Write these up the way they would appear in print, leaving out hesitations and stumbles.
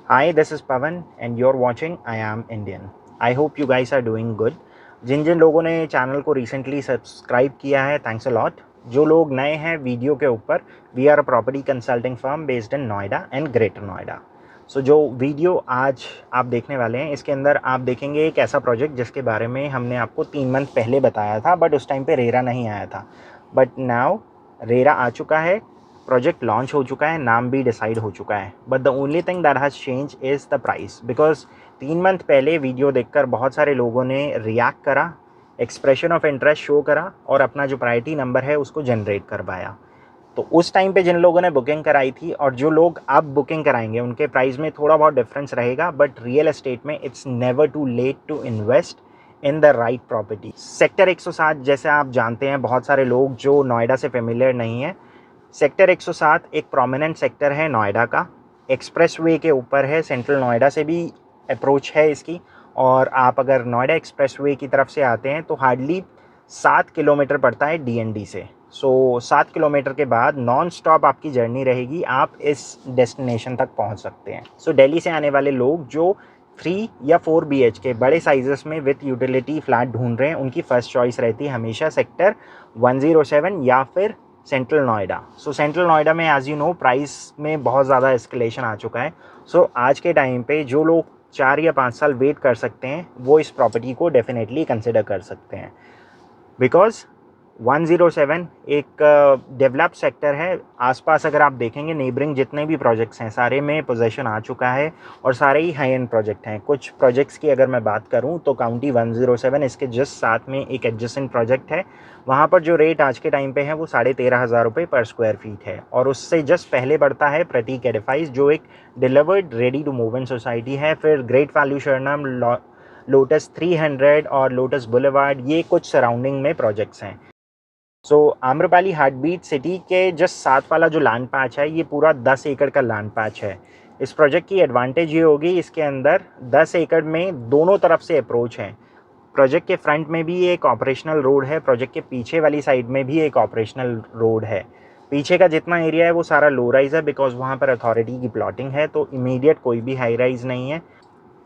Hi, this is Pavan and you're watching I Am Indian. I hope you guys are doing good. जिन जिन लोगों ने channel को recently subscribe किया है, thanks a lot. जो लोग नए हैं वीडियो के ऊपर, we are a property consulting firm based in Noida and greater Noida. So जो वीडियो आज आप देखने वाले हैं, इसके अंदर आप देखेंगे एक ऐसा प्रोजेक्ट जिसके बारे में हमने आपको 3 मंथ पहले बताया था, बट उस टाइम पे रेरा नहीं आया था. बट नाउ रेरा आ चुका है, प्रोजेक्ट लॉन्च हो चुका है, नाम भी डिसाइड हो चुका है. But the only thing that has change is the price, because 3 month पहले वीडियो देखकर बहुत सारे लोगों ने रिएक्ट करा, एक्सप्रेशन ऑफ इंटरेस्ट शो करा और अपना जो प्रायोरिटी नंबर है उसको जनरेट करवाया. तो उस टाइम पे जिन लोगों ने बुकिंग कराई थी और जो लोग अब बुकिंग कराएंगे उनके प्राइस में थोड़ा बहुत डिफरेंस रहेगा. बट रियल एस्टेट में it's never too late to invest in the right property. Sector 107 जैसे आप जानते हैं, बहुत सारे लोग जो नोएडा से फेमिलियर नहीं है, सेक्टर 107 एक प्रोमिनेंट सेक्टर है नोएडा का. एक्सप्रेसवे के ऊपर है, सेंट्रल नोएडा से भी अप्रोच है इसकी. और आप अगर नोएडा एक्सप्रेसवे की तरफ से आते हैं तो हार्डली 7 किलोमीटर पड़ता है डीएनडी से. सो 7 किलोमीटर के बाद नॉन स्टॉप आपकी जर्नी रहेगी, आप इस डेस्टिनेशन तक पहुंच सकते हैं. सो दिल्ली से आने वाले लोग जो 3 या 4 BHK बड़े साइजेस में विथ यूटिलिटी फ्लैट ढूंढ रहे हैं, उनकी फर्स्ट चॉइस रहती है हमेशा सेक्टर 107 या फिर सेंट्रल नोएडा. सो सेंट्रल नोएडा में एज यू नो प्राइस में बहुत ज़्यादा एस्केलेशन आ चुका है. सो आज के टाइम पे जो लोग 4 या 5 साल वेट कर सकते हैं वो इस प्रॉपर्टी को डेफिनेटली कंसिडर कर सकते हैं, बिकॉज 107 एक डेवलप्ड सेक्टर है. आसपास अगर आप देखेंगे नेबरिंग जितने भी प्रोजेक्ट्स हैं सारे में पोजेशन आ चुका है और सारे ही हाई एंड प्रोजेक्ट हैं. कुछ प्रोजेक्ट्स की अगर मैं बात करूं तो काउंटी 107 इसके जस्ट साथ में एक एडजेसेंट प्रोजेक्ट है. वहां पर जो रेट आज के टाइम पे है वो 13,500 रुपये पर स्क्वायर फीट है. और उससे जस्ट पहले बढ़ता है प्रतीक एडिफाइस जो एक delivered ready to move in society है. फिर ग्रेट वैल्यू शरणम, लोटस 300 और लोटस बुलेवार्ड, ये कुछ सराउंडिंग में प्रोजेक्ट्स हैं. सो आम्रपाली हार्टबीट सिटी के जस्ट साथ वाला जो लैंड पैच है ये पूरा 10 एकड़ का लैंड पैच है. इस प्रोजेक्ट की एडवांटेज ये होगी, इसके अंदर 10 एकड़ में दोनों तरफ से अप्रोच है. प्रोजेक्ट के फ्रंट में भी एक ऑपरेशनल रोड है, प्रोजेक्ट के पीछे वाली साइड में भी एक ऑपरेशनल रोड है. पीछे का जितना एरिया है वो सारा लो राइज है, बिकॉज वहाँ पर अथॉरिटी की प्लॉटिंग है, तो इमीडिएट कोई भी हाई राइज नहीं है.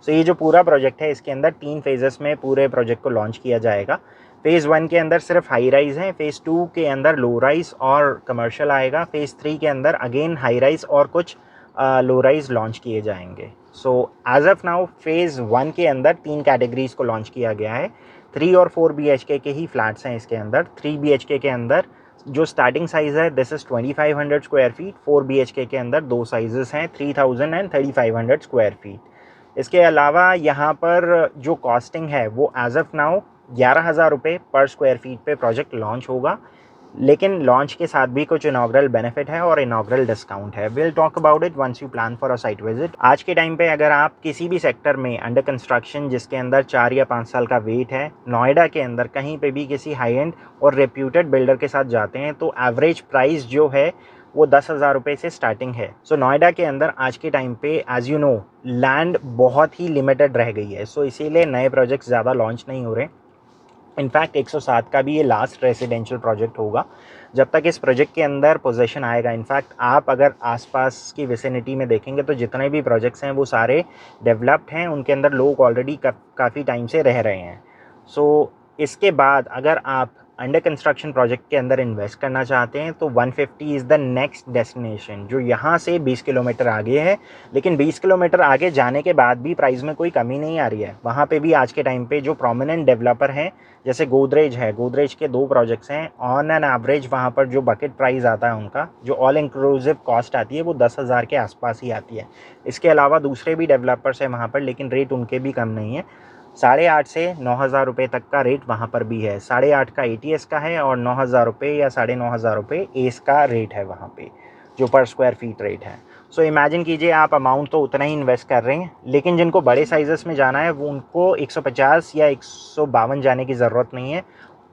सो ये जो पूरा प्रोजेक्ट है इसके अंदर 3 फेजेस में पूरे प्रोजेक्ट को लॉन्च किया जाएगा. फेज़ 1 के अंदर सिर्फ हाई राइज है, फेज़ 2 के अंदर लो राइज और कमर्शियल आएगा, फेज़ 3 के अंदर अगेन हाई राइज और कुछ लो राइज लॉन्च किए जाएंगे. So as of now phase 1 के अंदर 3 कैटेगरीज को लॉन्च किया गया है. 3 और 4 BHK के ही फ्लैट्स हैं इसके अंदर. 3 BHK के अंदर जो स्टार्टिंग साइज़ है this is 2500 square feet. 4 BHK के अंदर दो साइजेस हैं, 3000 एंड 3500 स्क्वायर फीट. इसके अलावा यहाँ पर जो कॉस्टिंग है वो एज ऑफ नाउ 11,000 रुपये पर स्क्वायर फीट पे प्रोजेक्ट लॉन्च होगा. लेकिन लॉन्च के साथ भी कुछ इनॉग्रल बेनिफिट है और इनॉग्रल डिस्काउंट है. Will talk about it once you plan for a site visit. आज के टाइम पे अगर आप किसी भी सेक्टर में अंडर कंस्ट्रक्शन जिसके अंदर 4 या 5 साल का वेट है, नोएडा के अंदर कहीं पे भी किसी हाई एंड और रेप्यूटेड बिल्डर के साथ जाते हैं तो एवरेज प्राइस जो है वो 10,000 रुपये से स्टार्टिंग है. सो नोएडा के अंदर आज के टाइम पे एज यू नो लैंड बहुत ही लिमिटेड रह गई है. सो इसीलिए नए प्रोजेक्ट्स ज़्यादा लॉन्च नहीं हो रहे. इनफैक्ट 107 का भी ये लास्ट रेजिडेंशियल प्रोजेक्ट होगा जब तक इस प्रोजेक्ट के अंदर पोजेशन आएगा. इनफैक्ट आप अगर आसपास की विसिनिटी में देखेंगे तो जितने भी प्रोजेक्ट्स हैं वो सारे डेवलप्ड हैं, उनके अंदर लोग ऑलरेडी काफ़ी टाइम से रह रहे हैं. सो इसके बाद अगर आप अंडर कंस्ट्रक्शन प्रोजेक्ट के अंदर इन्वेस्ट करना चाहते हैं तो 150 इज़ द नेक्स्ट डेस्टिनेशन, जो यहाँ से 20 किलोमीटर आगे है. लेकिन 20 किलोमीटर आगे जाने के बाद भी प्राइस में कोई कमी नहीं आ रही है. वहाँ पे भी आज के टाइम पे जो प्रोमिनेंट डेवलपर हैं जैसे गोदरेज है, गोदरेज के 2 प्रोजेक्ट्स हैं. ऑन एन एवरेज वहाँ पर जो बकेट प्राइस आता है उनका जो ऑल इंक्लूसिव कॉस्ट आती है वो 10,000 के आसपास ही आती है. इसके अलावा दूसरे भी डेवलपर्स हैं वहाँ पर, लेकिन रेट उनके भी कम नहीं है. 8,500 से 9,000 रुपये तक का रेट वहाँ पर भी है. 8,500 का ATS का है और 9,000 रुपये या 9,500 रुपये एस का रेट है वहाँ पे, जो पर स्क्वायर फीट रेट है. सो इमेजिन कीजिए आप अमाउंट तो उतना ही इन्वेस्ट कर रहे हैं, लेकिन जिनको बड़े साइजेस में जाना है वो उनको 150 या 152 जाने की ज़रूरत नहीं है.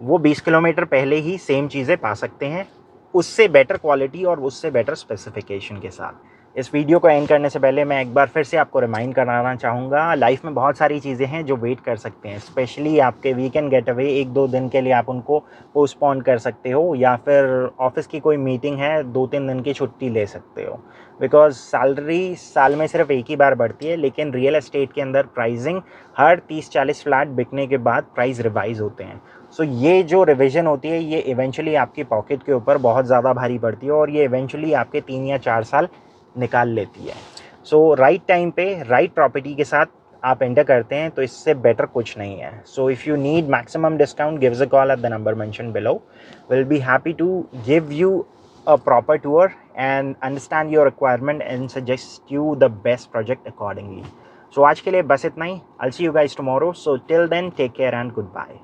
वो 20 किलोमीटर पहले ही सेम चीज़ें पा सकते हैं, उससे बेटर क्वालिटी और उससे बेटर स्पेसिफिकेशन के साथ. इस वीडियो को एंड करने से पहले मैं एक बार फिर से आपको रिमाइंड कराना चाहूँगा, लाइफ में बहुत सारी चीज़ें हैं जो वेट कर सकते हैं। स्पेशली आपके वीकेंड गेट अवे, 1-2 दिन के लिए आप उनको पोस्टपोन कर सकते हो, या फिर ऑफिस की कोई मीटिंग है 2-3 दिन की छुट्टी ले सकते हो। बिकॉज सैलरी साल में सिर्फ एक ही बार बढ़ती है, लेकिन रियल एस्टेट के अंदर प्राइसिंग हर 30-40 फ्लैट बिकने के बाद प्राइस रिवाइज होते हैं। सो ये जो रिवीजन होती है ये इवेंचुअली आपकी पॉकेट के ऊपर बहुत ज़्यादा भारी पड़ती है, और ये इवेंचुअली आपके 3 या 4 साल निकाल लेती है। सो राइट टाइम पे राइट प्रॉपर्टी के साथ आप एंटर करते हैं तो इससे बेटर कुछ नहीं है। So if you need maximum discount, give a call at the number mentioned below. Will be happy to give you a proper tour and understand your requirement and suggest you the best project accordingly. So आज के लिए बस इतना ही। I'll see you guys tomorrow. So till then, take care and goodbye.